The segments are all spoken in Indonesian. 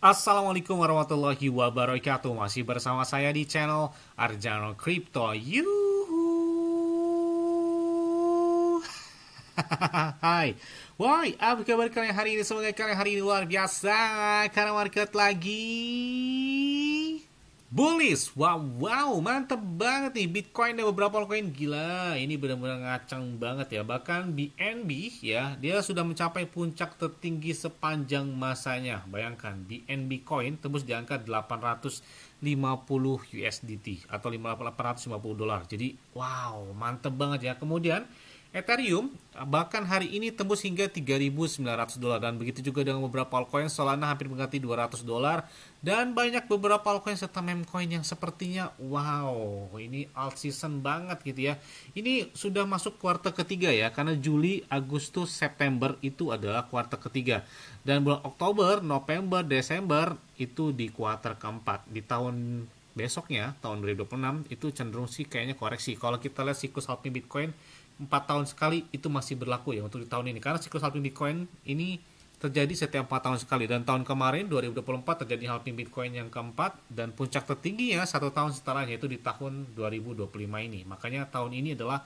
Assalamualaikum warahmatullahi wabarakatuh. Masih bersama saya di channel Arjano Crypto. Yuhu. Hai. Woi, apa kabar kalian hari ini? Semoga kalian hari ini luar biasa karena market lagi bullish. Wow, mantep banget nih Bitcoin dan beberapa altcoin. Gila, ini benar-benar ngacang banget ya. Bahkan BNB ya, dia sudah mencapai puncak tertinggi sepanjang masanya. Bayangkan, BNB coin tembus di angka 850 USDT atau 850 dolar. Jadi, wow, mantep banget ya. Kemudian Ethereum bahkan hari ini tembus hingga 3.900 dolar, dan begitu juga dengan beberapa altcoin. Solana hampir mengganti 200 dolar, dan banyak beberapa altcoin serta meme coin yang sepertinya wow, ini alt season banget gitu ya. Ini sudah masuk kuartal ketiga ya, karena Juli, Agustus, September itu adalah kuartal ketiga, dan bulan Oktober, November, Desember itu di kuartal keempat. Di tahun besoknya, tahun 2026 itu cenderung sih kayaknya koreksi. Kalau kita lihat siklus halving Bitcoin 4 tahun sekali itu masih berlaku ya untuk di tahun ini, karena siklus halving Bitcoin ini terjadi setiap 4 tahun sekali, dan tahun kemarin 2024 terjadi halving Bitcoin yang keempat, dan puncak tertingginya 1 tahun setelahnya itu di tahun 2025 ini. Makanya tahun ini adalah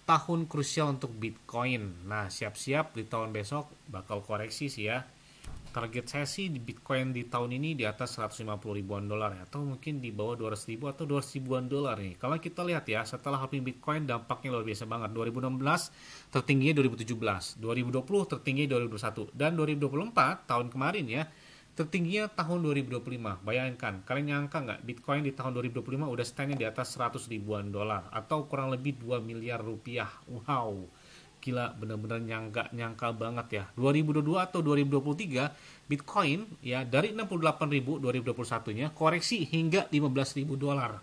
tahun krusial untuk Bitcoin. Nah, siap-siap di tahun besok bakal koreksi sih ya. Target saya sih di Bitcoin di tahun ini di atas 150 ribuan dolar ya, atau mungkin di bawah 200 ribu atau 200 ribuan dolar nih. Kalau kita lihat ya, setelah halving Bitcoin dampaknya luar biasa banget. 2016 tertingginya 2017, 2020 tertinggi 2021, dan 2024 tahun kemarin ya tertingginya tahun 2025. Bayangkan, kalian nyangka nggak Bitcoin di tahun 2025 udah standnya di atas 100 ribuan dolar atau kurang lebih 2 miliar rupiah. Wow, gila, bener-bener nyangka banget ya. 2022 atau 2023 Bitcoin ya dari 68.000 2021-nya koreksi hingga 15.000 dolar.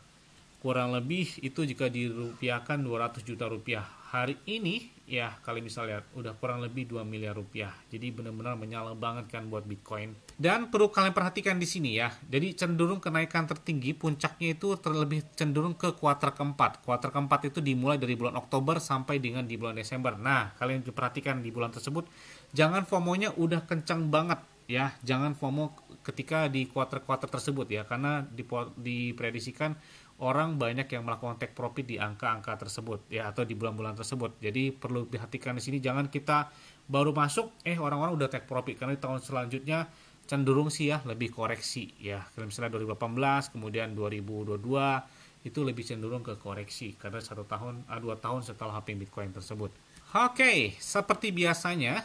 Kurang lebih itu jika dirupiahkan 200 juta rupiah. Hari ini ya kalian bisa lihat udah kurang lebih 2 miliar rupiah. Jadi benar-benar menyala banget kan buat Bitcoin. Dan perlu kalian perhatikan di sini ya. Jadi cenderung kenaikan tertinggi puncaknya itu terlebih cenderung ke kuartal keempat. Kuartal keempat itu dimulai dari bulan Oktober sampai dengan di bulan Desember. Nah, kalian perhatikan di bulan tersebut jangan FOMO-nya udah kencang banget ya. Jangan FOMO ketika di kuartal-kuartal tersebut ya, karena diprediksikan orang banyak yang melakukan take profit di angka-angka tersebut ya, atau di bulan-bulan tersebut. Jadi perlu diperhatikan di sini, jangan kita baru masuk orang-orang udah take profit, karena di tahun selanjutnya cenderung sih ya lebih koreksi ya. Misalnya 2018 kemudian 2022 itu lebih cenderung ke koreksi karena 2 tahun setelah halving Bitcoin tersebut. Oke, seperti biasanya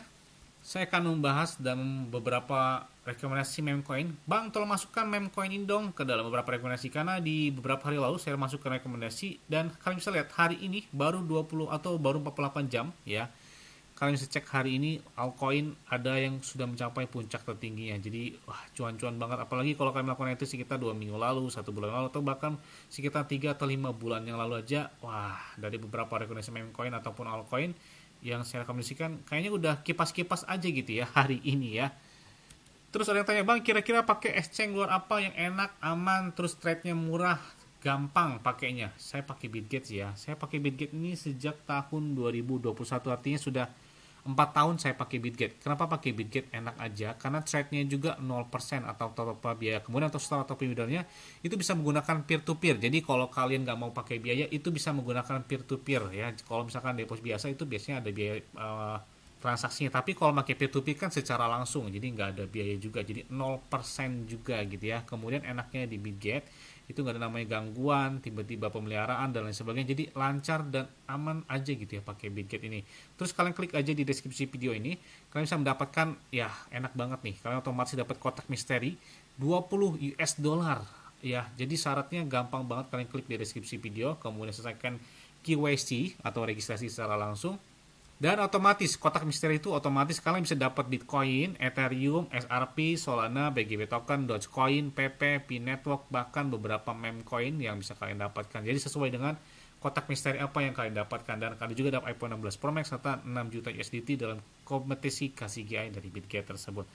saya akan membahas dan beberapa rekomendasi meme coin. Bang, tolong masukkan meme coin ini dong ke dalam beberapa rekomendasi, karena di beberapa hari lalu saya masukkan rekomendasi, dan kalian bisa lihat hari ini baru 20 atau baru 48 jam ya. Kalian bisa cek hari ini altcoin ada yang sudah mencapai puncak tertingginya. Jadi wah, cuan-cuan banget, apalagi kalau kalian melakukan itu sekitar 2 minggu lalu, 1 bulan lalu, atau bahkan sekitar 3 atau 5 bulan yang lalu aja. Wah, dari beberapa rekomendasi meme coin ataupun altcoin yang saya rekomendasikan kayaknya udah kipas-kipas aja gitu ya hari ini ya. Terus ada yang tanya, Bang, kira-kira pakai exchange luar apa yang enak, aman, terus trade-nya murah, gampang pakainya? Saya pakai Bitget ya. Saya pakai Bitget ini sejak tahun 2021, artinya sudah 4 tahun saya pakai Bitget. Kenapa pakai Bitget? Enak aja, karena trade-nya juga 0% atau tanpa biaya. Kemudian untuk store atau pemidornya itu bisa menggunakan peer-to-peer. Jadi kalau kalian nggak mau pakai biaya, itu bisa menggunakan peer-to-peer ya. Kalau misalkan deposit biasa itu biasanya ada biaya transaksinya, tapi kalau pakai peer-to-peer kan secara langsung, jadi nggak ada biaya juga, jadi 0% juga gitu ya. Kemudian enaknya di Bitget itu nggak ada namanya gangguan, tiba-tiba pemeliharaan dan lain sebagainya, jadi lancar dan aman aja gitu ya pakai Bitget ini. Terus kalian klik aja di deskripsi video ini, kalian bisa mendapatkan ya enak banget nih, kalian otomatis dapat kotak misteri 20 US dollar ya. Jadi syaratnya gampang banget, kalian klik di deskripsi video, kemudian selesaikan KYC atau registrasi secara langsung, dan otomatis kotak misteri itu otomatis kalian bisa dapat Bitcoin, Ethereum, SRP, Solana, BGB token, Dogecoin, PP, P-Network, bahkan beberapa meme coin yang bisa kalian dapatkan. Jadi sesuai dengan kotak misteri apa yang kalian dapatkan, dan kalian juga dapat iPhone 16 Pro Max serta 6 juta USDT dalam kompetisi KCGI dari Bitget tersebut.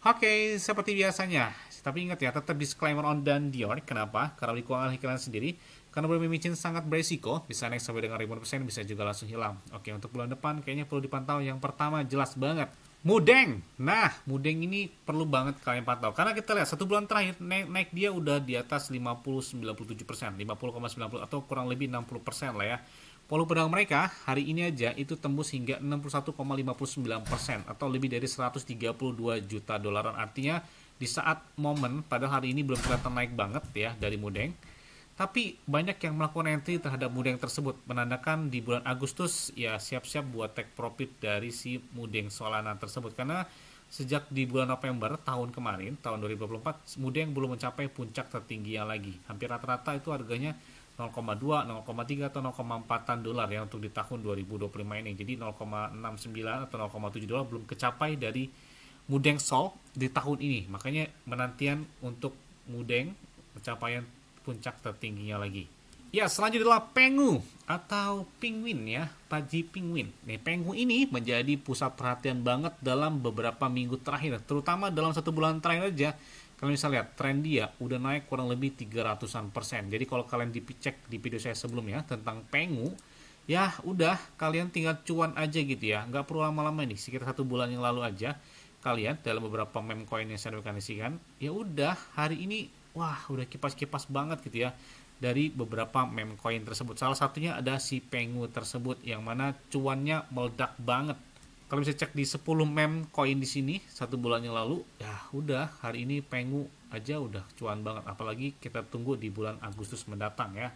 Oke, seperti biasanya. Tapi ingat ya, tetap disclaimer on dan Dior. Kenapa? Karena di keuangan kalian sendiri, karena bermain micin sangat beresiko, bisa naik sampai dengan ribuan persen, bisa juga langsung hilang. Oke, untuk bulan depan kayaknya perlu dipantau. Yang pertama jelas banget, Mudeng. Nah, Mudeng ini perlu banget kalian pantau. Karena kita lihat satu bulan terakhir naik dia udah di atas 50,97%, 50,90 atau kurang lebih 60% lah ya. Volume perdagangan mereka hari ini aja itu tembus hingga 61,59% atau lebih dari 132 juta dolaran. Artinya di saat momen pada hari ini belum kelihatan naik banget ya dari Mudeng. Tapi banyak yang melakukan entry terhadap Mudeng tersebut, menandakan di bulan Agustus ya siap-siap buat take profit dari si Mudeng Solana tersebut. Karena sejak di bulan November tahun kemarin, tahun 2024, Mudeng belum mencapai puncak tertingginya lagi. Hampir rata-rata itu harganya 0,2, 0,3 atau 0,4 dolar ya untuk di tahun 2025 ini. Jadi 0,69 atau 0,7 dolar belum kecapai dari Mudeng Sol di tahun ini. Makanya menantian untuk Mudeng pencapaian puncak tertingginya lagi. Ya, selanjutnya adalah Pengu atau Penguin ya, Paji Penguin. Nih, Pengu ini menjadi pusat perhatian banget dalam beberapa minggu terakhir, terutama dalam satu bulan terakhir aja. Kalian bisa lihat tren dia udah naik kurang lebih 300-an%. Jadi kalau kalian dicek di video saya sebelumnya tentang Pengu, ya udah kalian tinggal cuan aja gitu ya, nggak perlu lama-lama nih, sekitar satu bulan yang lalu aja kalian dalam beberapa meme coin yang saya rekomendasikan, ya udah hari ini wah udah kipas-kipas banget gitu ya dari beberapa meme coin tersebut. Salah satunya ada si Pengu tersebut yang mana cuannya meledak banget. Kalau bisa cek di 10 meme coin di sini satu bulan yang lalu, ya udah hari ini Pengu aja udah cuan banget. Apalagi kita tunggu di bulan Agustus mendatang ya.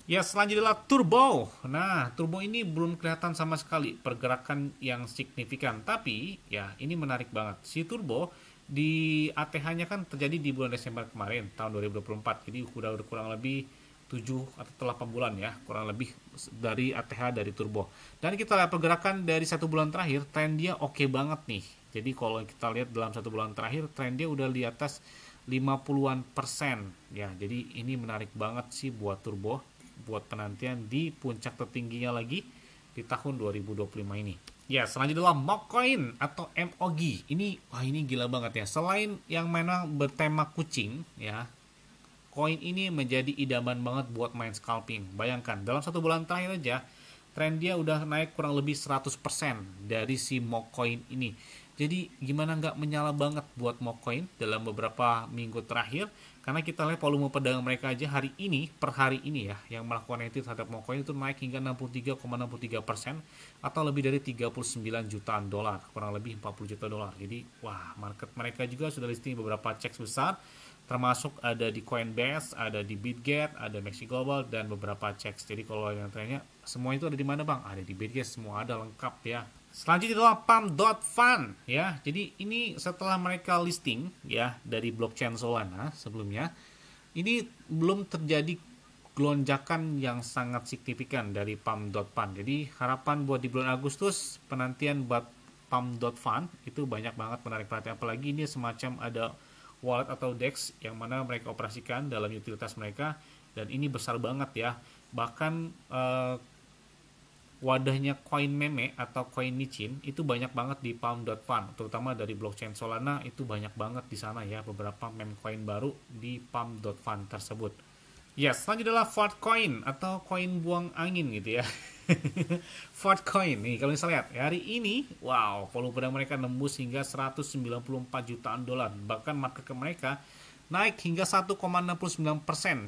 Ya, selanjutnya adalah Turbo. Nah, Turbo ini belum kelihatan sama sekali pergerakan yang signifikan. Tapi, ya ini menarik banget. Si Turbo di ATH-nya kan terjadi di bulan Desember kemarin, tahun 2024. Jadi, udah kurang lebih 7 atau 8 bulan ya, kurang lebih dari ATH dari Turbo. Dan kita lihat pergerakan dari satu bulan terakhir, tren dia oke banget nih. Jadi, kalau kita lihat dalam satu bulan terakhir, tren dia udah di atas 50-an%. Ya, jadi ini menarik banget sih buat Turbo, buat penantian di puncak tertingginya lagi di tahun 2025 ini. Ya, selanjutnya adalah Mockcoin atau MOG. Ini gila banget ya. Selain yang memang bertema kucing ya, koin ini menjadi idaman banget buat main scalping. Bayangkan dalam satu bulan terakhir aja tren dia udah naik kurang lebih 100% dari si Mockcoin ini. Jadi gimana nggak menyala banget buat Mockcoin dalam beberapa minggu terakhir. Karena kita lihat volume perdagangan mereka aja hari ini, per hari ini ya, yang melakukan entry terhadap Mockcoin itu naik hingga 63,63% atau lebih dari 39 jutaan dolar, kurang lebih 40 juta dolar. Jadi, wah, market mereka juga sudah listing beberapa checks besar, termasuk ada di Coinbase, ada di Bitget, ada Maxi Global, dan beberapa checks. Jadi kalau yang trennya, semua itu ada di mana bang? Ada di Bitget, semua ada lengkap ya. Selanjutnya adalah Pump.Fun ya. Jadi ini setelah mereka listing ya dari blockchain Solana sebelumnya, ini belum terjadi lonjakan yang sangat signifikan dari Pump.Fun. Jadi harapan buat di bulan Agustus penantian buat Pump.Fun itu banyak banget menarik perhatian. Apalagi ini semacam ada wallet atau DEX yang mana mereka operasikan dalam utilitas mereka, dan ini besar banget ya. Bahkan wadahnya koin meme atau koin micin itu banyak banget di Pump.Fun, terutama dari blockchain Solana itu banyak banget di sana ya, beberapa meme coin baru di Pump.Fun tersebut. Ya, selanjutnya adalah Fortcoin atau koin buang angin gitu ya. Fortcoin nih kalau misalnya lihat hari ini, wow, volume perdagangan mereka nembus hingga 194 jutaan dolar. Bahkan market cap mereka naik hingga 1,69%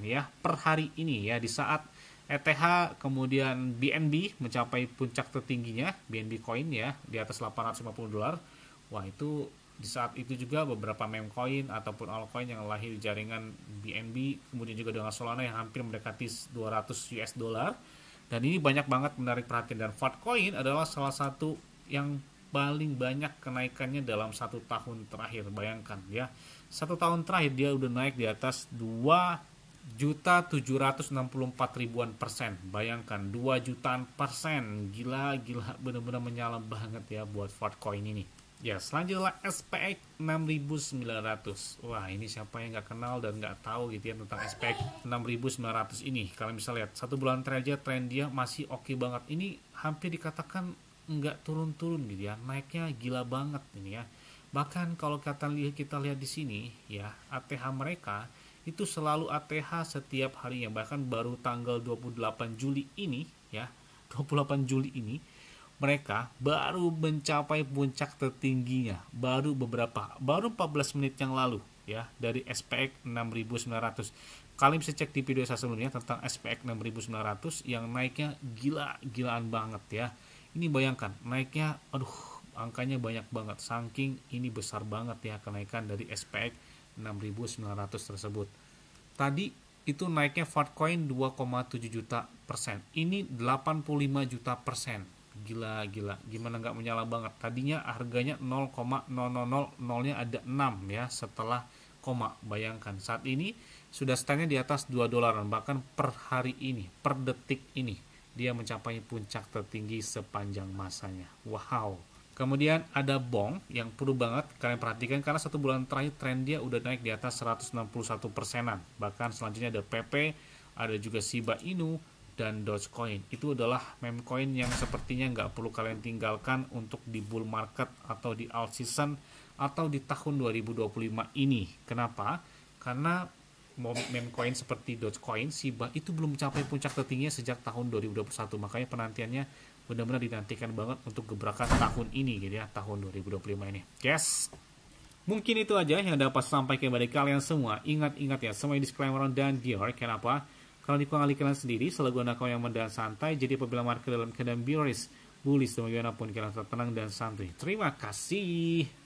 ya per hari ini ya, di saat ETH kemudian BNB mencapai puncak tertingginya, BNB coin ya di atas 850 dolar. Wah, itu di saat itu juga beberapa meme coin ataupun altcoin yang lahir di jaringan BNB, kemudian juga dengan Solana yang hampir mendekati 200 US dollar. Dan ini banyak banget menarik perhatian, dan Fortcoin adalah salah satu yang paling banyak kenaikannya dalam satu tahun terakhir. Bayangkan ya, satu tahun terakhir dia udah naik di atas 2.764.000%. Bayangkan 2 jutaan persen. Gila bener-bener menyala banget ya buat Fortcoin ini. Ya, selanjutnya SPX 6900. Wah, ini siapa yang nggak kenal dan nggak tahu gitu ya tentang SPX 6900 ini. Kalian bisa lihat satu bulan terakhir tren dia masih oke banget. Ini hampir dikatakan nggak turun-turun gitu ya, naiknya gila banget ini ya. Bahkan kalau kita lihat di sini ya, ATH mereka itu selalu ATH setiap harinya. Bahkan baru tanggal 28 Juli ini ya, 28 Juli ini mereka baru mencapai puncak tertingginya baru 14 menit yang lalu ya, dari SPX 6900. Kalian bisa cek di video saya sebelumnya tentang SPX 6900 yang naiknya gila-gilaan banget ya. Ini bayangkan naiknya, aduh, angkanya banyak banget, saking ini besar banget ya kenaikan dari SPX 6900 tersebut. Tadi itu naiknya Fartcoin 2,7 juta persen, ini 85 juta persen. Gila, gimana nggak menyala banget. Tadinya harganya 0,0000-nya ada 6 ya setelah koma. Bayangkan saat ini sudah standnya di atas 2 dolaran, bahkan per hari ini, per detik ini dia mencapai puncak tertinggi sepanjang masanya. Wow. Kemudian ada Bong yang perlu banget kalian perhatikan karena 1 bulan terakhir tren dia udah naik di atas 161 persenan. Bahkan selanjutnya ada PP, ada juga Shiba Inu dan Dogecoin. Itu adalah meme coin yang sepertinya nggak perlu kalian tinggalkan untuk di bull market atau di alt season atau di tahun 2025 ini. Kenapa? Karena meme coin seperti Dogecoin, Shiba itu belum mencapai puncak tertingginya sejak tahun 2021. Makanya penantiannya benar-benar dinantikan banget untuk gebrakan tahun ini gitu ya, tahun 2025 ini. Yes. Mungkin itu aja yang dapat sampaikan kepada kalian semua. Ingat ya, semua disclaimer dan dior. Kenapa? Kalau dikuali kalian sendiri, selalu gunakan yang dan santai. Jadi apabila market dalam keadaan bearish, bullish, dimanapun kalian tetap tenang dan santuy. Terima kasih.